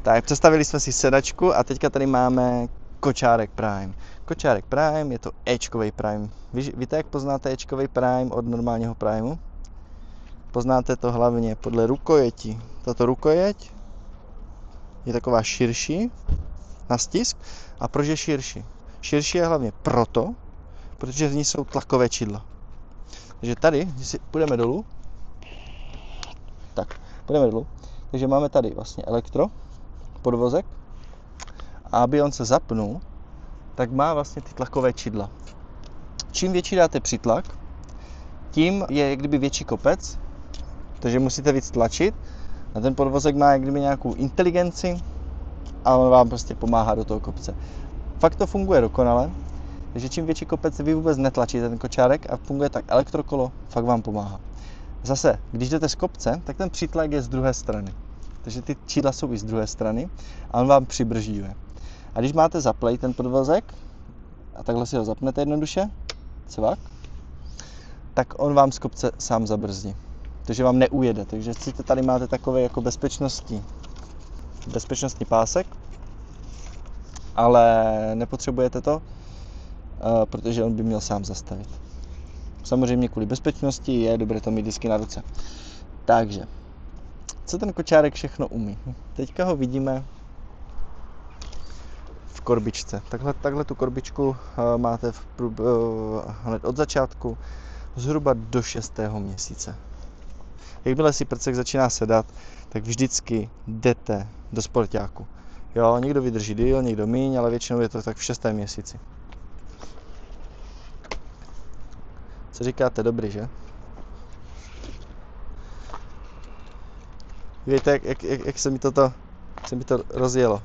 Tak, představili jsme si sedačku a teďka tady máme kočárek Prime. Kočárek Prime je to Ečkový Prime. Víte, jak poznáte Ečkový Prime od normálního Primeu? Poznáte to hlavně podle rukojeti. Tato rukojeť je taková širší na stisk. A proč je širší? Širší je hlavně proto, protože v ní jsou tlakové čidla. Takže tady, když si půjdeme dolů, tak, půjdeme dolů, takže máme tady vlastně podvozek, a aby on se zapnul, tak má vlastně ty tlakové čidla. Čím větší dáte přitlak, tím je jak kdyby větší kopec, takže musíte víc tlačit a ten podvozek má jak kdyby nějakou inteligenci a on vám prostě pomáhá do toho kopce. Fakt to funguje dokonale, takže čím větší kopec vy vůbec netlačíte ten kočárek a funguje tak elektrokolo, fakt vám pomáhá. Zase, když jdete z kopce, tak ten přitlak je z druhé strany. Takže ty čidla jsou i z druhé strany a on vám přibržďuje. A když máte zaplej ten podvozek a takhle si ho zapnete jednoduše, cvak, tak on vám z kopce sám zabrzdí. Takže vám neujede. Takže sice tady máte takový jako bezpečnostní pásek, ale nepotřebujete to, protože on by měl sám zastavit. Samozřejmě kvůli bezpečnosti je dobré to mít vždycky na ruce. Takže, co ten kočárek všechno umí? Teďka ho vidíme v korbičce. Takhle tu korbičku máte hned od začátku, zhruba do 6. měsíce. Jakmile si prcek začíná sedat, tak vždycky jdete do sportáku. Jo, někdo vydrží díl, někdo míň, ale většinou je to tak v 6. měsíci. Co říkáte, dobrý, že? Víte, jak se mi to rozjelo.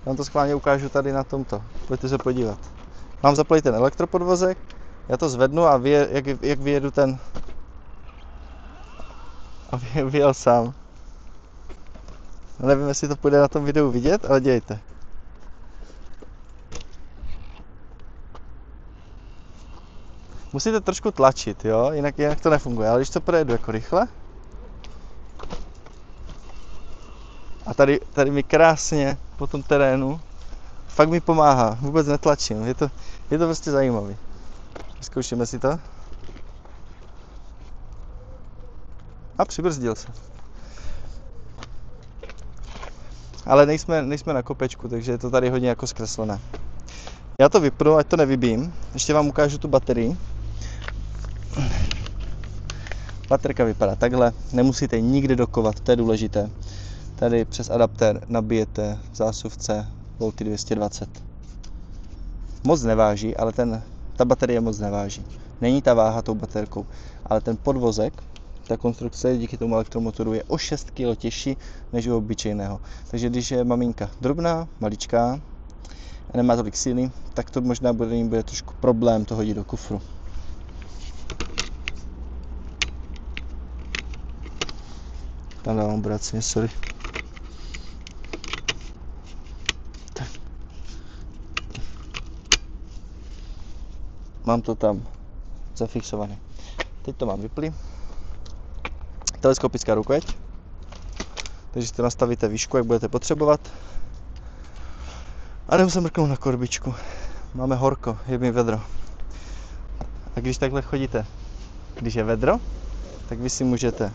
Já vám to schválně ukážu tady na tomto. Pojďte se podívat. Mám zaplnit ten elektropodvozek, já to zvednu a jak vyjedu ten... A vyjel sám. Nevím, jestli to půjde na tom videu vidět, ale dějte. Musíte trošku tlačit, jo? Jinak to nefunguje, ale když to projedu jako rychle. A tady mi krásně po tom terénu fakt mi pomáhá, vůbec netlačím, je to prostě zajímavý. Zkoušíme si to. A přibrzdil se. Ale nejsme na kopečku, takže je to tady hodně jako zkreslené. Já to vypnu, ať to nevybím. Ještě vám ukážu tu baterii. Baterka vypadá takhle, nemusíte ji nikdy dokovat, to je důležité. Tady přes adaptér nabijete v zásuvce volty 220. Moc neváží, ale ta baterie moc neváží. Není ta váha tou baterkou, ale ten podvozek, ta konstrukce díky tomu elektromotoru je o 6 kg těžší než u obyčejného. Takže když je maminka drobná, maličká a nemá tolik síly, tak to možná bude trošku problém to hodit do kufru. Tam dávám obráceně, sorry. Tak. Mám to tam zafixované. Teď to mám vyplý. Teleskopická rukojeť. Takže si to nastavíte výšku, jak budete potřebovat. A jdeme se mrknout na korbičku. Máme horko, je mi vedro. A když takhle chodíte, když je vedro, tak vy si můžete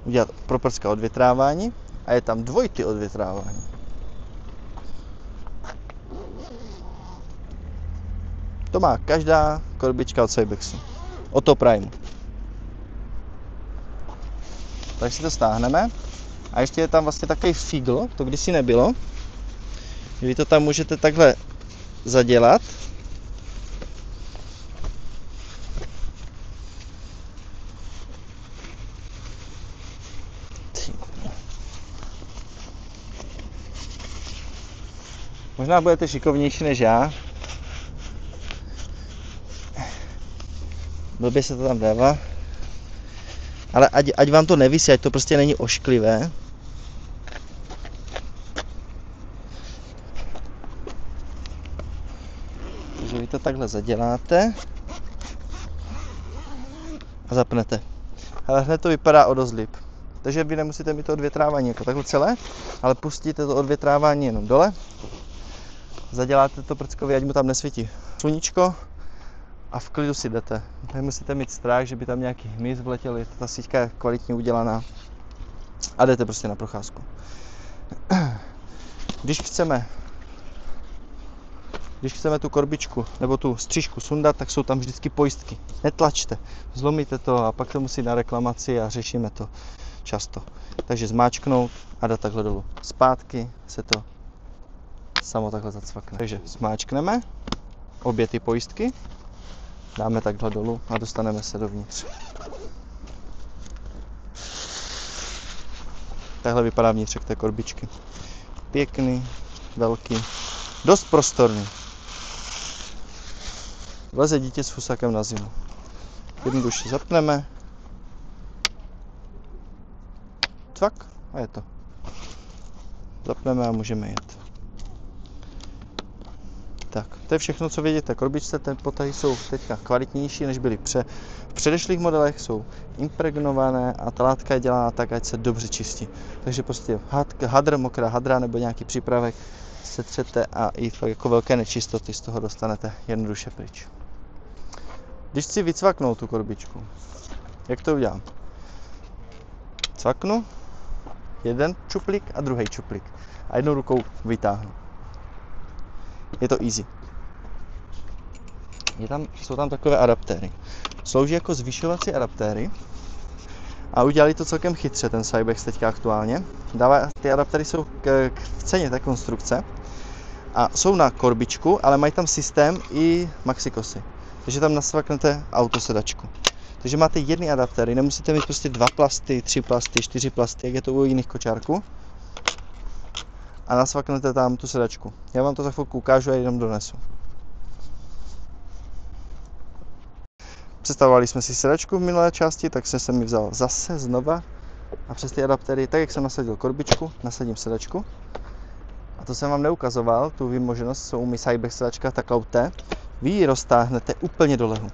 udělat proprska odvětrávání a je tam dvojitý odvětrávání. To má každá korbička od Cybexu. Od toho Primeu. Tak si to stáhneme. A ještě je tam vlastně takový figl, to kdysi nebylo. Vy to tam můžete takhle zadělat. Možná budete šikovnější než já. Blbě se to tam dává. Ale ať vám to nevisí, ať to prostě není ošklivé. Takže vy to takhle zaděláte a zapnete. Ale hned to vypadá o dost líp. Takže vy nemusíte mít to odvětrávání jako takhle celé, ale pustíte to odvětrávání jenom dole. Zaděláte to prckovi, ať mu tam nesvítí sluníčko a v klidu si jdete. Nemusíte mít strach, že by tam nějaký hmyz vletěl, ta síťka je kvalitně udělaná a jdete prostě na procházku. Když chceme tu korbičku nebo tu střížku sundat, tak jsou tam vždycky pojistky. Netlačte, zlomíte to a pak to musí na reklamaci a řešíme to často. Takže zmáčknout a dát takhle dolů. Zpátky se to samo takhle zacvakne. Takže zmáčkneme obě ty pojistky, dáme takhle dolů a dostaneme se dovnitř. Takhle vypadá vnitřek té korbičky. Pěkný, velký, dost prostorný. Vleze dítě s fusákem na zimu. Jednoduše zapneme. Cvak a je to. Zapneme a můžeme jet. Tak, to je všechno, co vidíte. Korbičce, ty potahy jsou teďka kvalitnější, než byly v předešlých modelech, jsou impregnované a ta látka je dělána tak, ať se dobře čistí. Takže prostě hadr, mokrá hadra nebo nějaký přípravek setřete a i fakt jako velké nečistoty z toho dostanete jednoduše pryč. Když chci vycvaknout tu korbičku, jak to udělám? Cvaknu, jeden čuplík a druhý čuplík a jednou rukou vytáhnu. Je to easy. Jsou tam takové adaptéry. Slouží jako zvyšovací adaptéry a udělali to celkem chytře ten Cybex teďka aktuálně. Ty adaptéry jsou v ceně té konstrukce a jsou na korbičku, ale mají tam systém i maxikosy. Takže tam nasvaknete autosedačku. Takže máte jedny adaptéry, nemusíte mít prostě 2 plasty, 3 plasty, 4 plasty, jak je to u jiných kočárků. A nasvaknete tam tu sedačku. Já vám to za chvilku ukážu a jenom donesu. Představovali jsme si sedačku v minulé části, tak jsem ji vzal zase znova a přes ty adaptéry, tak jak jsem nasadil korbičku, nasadím sedačku. A to jsem vám neukazoval, tu vymoženost, co umí Cybex sedačka, ta Cloud T. Vy ji roztáhnete úplně do lehu.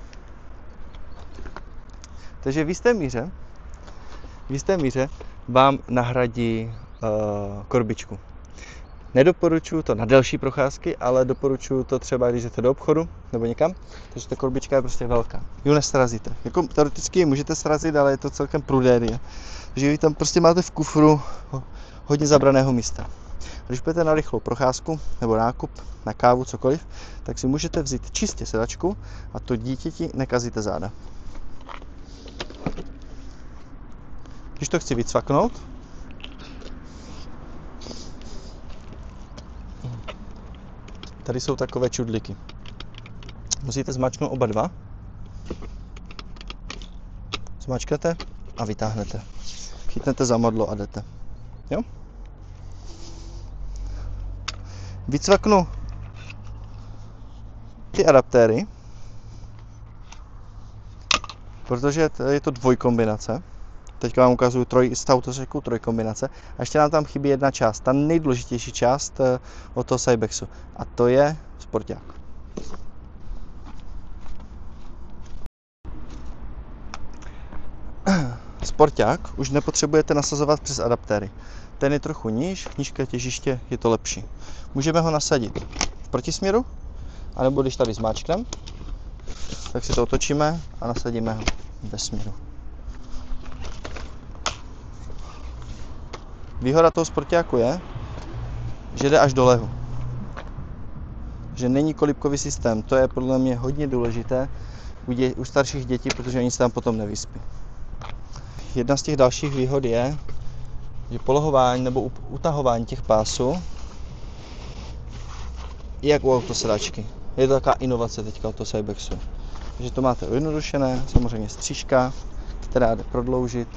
Takže v jisté míře vám nahradí korbičku. Nedoporučuji to na delší procházky, ale doporučuji to třeba, když jdete do obchodu nebo někam, protože ta korbička je prostě velká. Vy ji nesrazíte. Jako teoreticky ji můžete srazit, ale je to celkem prudérie. Takže vy tam prostě máte v kufru hodně zabraného místa. Když budete na rychlou procházku nebo nákup, na kávu, cokoliv, tak si můžete vzít čistě sedačku a to dítěti nekazíte záda. Když to chci vycvaknout, tady jsou takové čudliky. Musíte zmáčknout oba dva. Zmáčknete a vytáhnete. Chytnete za modlo a jdete. Jo? Vycvaknu ty adaptéry, protože je to dvojkombinace. Teďka vám ukazuju z autořeku trojkombinace. A ještě nám tam chybí jedna část, ta nejdůležitější část od toho Cybexu. A to je sporták. Sporták už nepotřebujete nasazovat přes adaptéry. Ten je trochu nížké těžiště, je to lepší. Můžeme ho nasadit v protisměru, anebo když tady zmáčkneme, tak si to otočíme a nasadíme ho ve směru. Výhoda toho sportáku je, že jde až do lehu. Že není kolibkový systém. To je podle mě hodně důležité u starších dětí, protože oni se tam potom nevyspí. Jedna z těch dalších výhod je, že polohování nebo utahování těch pásů je jak u autosedačky. Je to taková inovace teďka od toho Cybexu. Takže to máte ujednodušené, samozřejmě střížka, která jde prodloužit.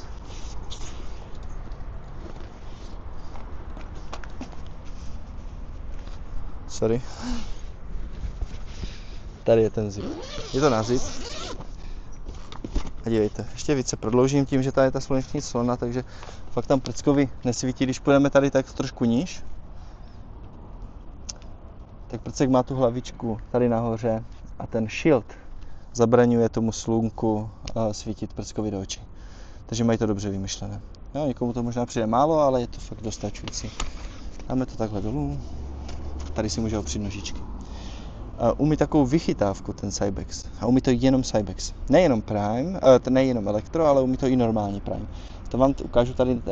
Sorry. Tady je ten zip. Je to na zip. A dívejte, ještě více prodloužím tím, že tady je ta sluneční clona, takže fakt tam prckovi nesvítí. Když půjdeme tady tak trošku níž, tak prcek má tu hlavičku tady nahoře a ten shield zabraňuje tomu slunku svítit prckovi do očí. Takže mají to dobře vymyšlené. Jo, někomu to možná přijde málo, ale je to fakt dostačující. Dáme to takhle dolů. Tady si může opřít nožičky. Umí takovou vychytávku ten Cybex. A umí to jenom Cybex. Nejenom Prime, nejenom Elektro, ale umí to i normální Prime. To vám ukážu tady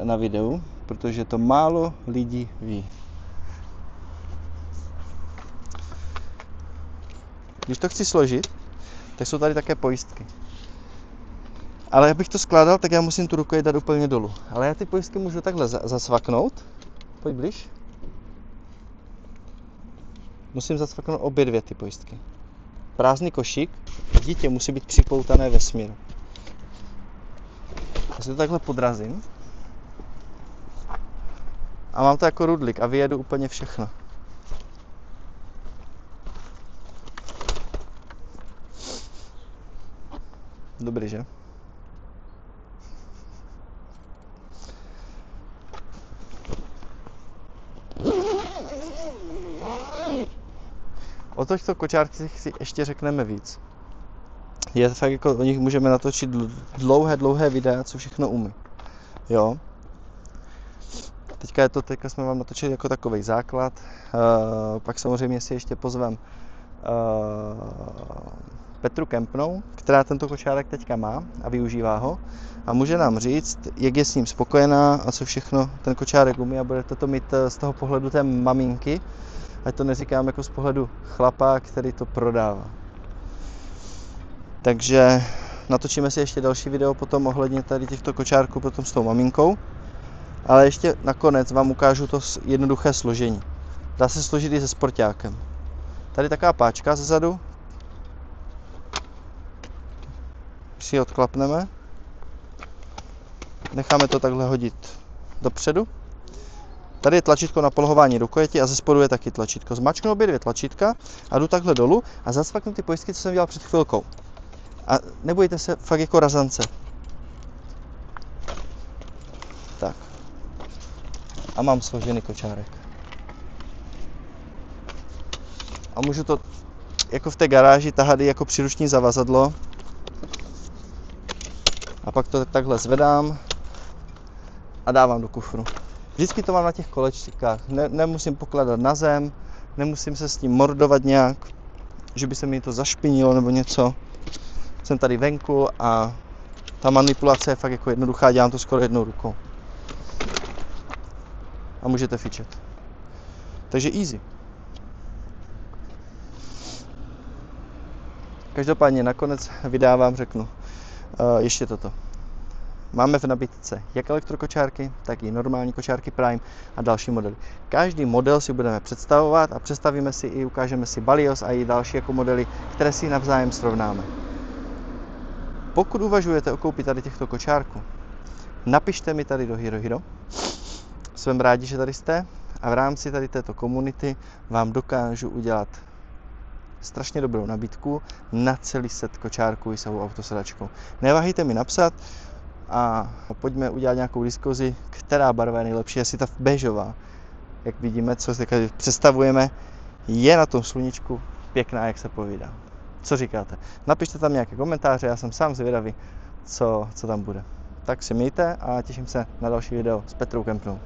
na videu, protože to málo lidí ví. Když to chci složit, tak jsou tady také pojistky. Ale abych to skládal, tak já musím tu rukojeť dát úplně dolů. Ale já ty pojistky můžu takhle zasvaknout. Pojď blíž. Musím zasvaknout obě dvě ty pojistky. Prázdný košík, dítě musí být připoutané ve směru. Já si to takhle podrazím. A mám to jako rudlik a vyjedu úplně všechno. Dobrý, že? O těchto kočárcích si ještě řekneme víc. Je fakt jako, o nich můžeme natočit dlouhé videa, co všechno umí. Jo. Teďka jsme vám natočili jako takový základ. Pak samozřejmě si ještě pozvem Petru Kempnou, která tento kočárek teďka má a využívá ho. A může nám říct, jak je s ním spokojená a co všechno ten kočárek umí a budete to mít z toho pohledu té maminky. Ať to neříkám jako z pohledu chlapa, který to prodává. Takže natočíme si ještě další video potom ohledně tady těchto kočárků potom s tou maminkou. Ale ještě nakonec vám ukážu to jednoduché složení. Dá se složit i se sportákem. Tady taková páčka zezadu. Si ji odklapneme. Necháme to takhle hodit dopředu. Tady je tlačítko na polohování rukojeti a ze spodu je taky tlačítko. Zmačknu obě dvě tlačítka a jdu takhle dolů a zasvaknu ty pojistky, co jsem dělal před chvilkou. A nebojte se, fakt jako razance. Tak. A mám složený kočárek. A můžu to jako v té garáži tahat jako příruční zavazadlo. A pak to takhle zvedám a dávám do kufru. Vždycky to mám na těch kolečkách. Nemusím pokládat na zem, nemusím se s tím mordovat nějak, že by se mi to zašpinilo nebo něco. Jsem tady venku a ta manipulace je fakt jako jednoduchá, dělám to skoro jednou rukou. A můžete fičet. Takže easy. Každopádně nakonec videa vám řeknu ještě toto. Máme v nabídce jak elektrokočárky, tak i normální kočárky Prime a další modely. Každý model si budeme představovat a představíme si i ukážeme si Balios a i další jako modely, které si navzájem srovnáme. Pokud uvažujete o koupi tady těchto kočárků, napište mi tady do Hero. Jsem rádi, že tady jste a v rámci tady této komunity vám dokážu udělat strašně dobrou nabídku na celý set kočárků i s autosedačkou. Neváhejte mi napsat a pojďme udělat nějakou diskuzi, která barva je nejlepší, jestli ta béžová. Jak vidíme, co si představujeme, je na tom sluníčku pěkná, jak se povídá. Co říkáte? Napište tam nějaké komentáře, já jsem sám zvědavý, co tam bude. Tak si mějte a těším se na další video s Petrou Kempnou.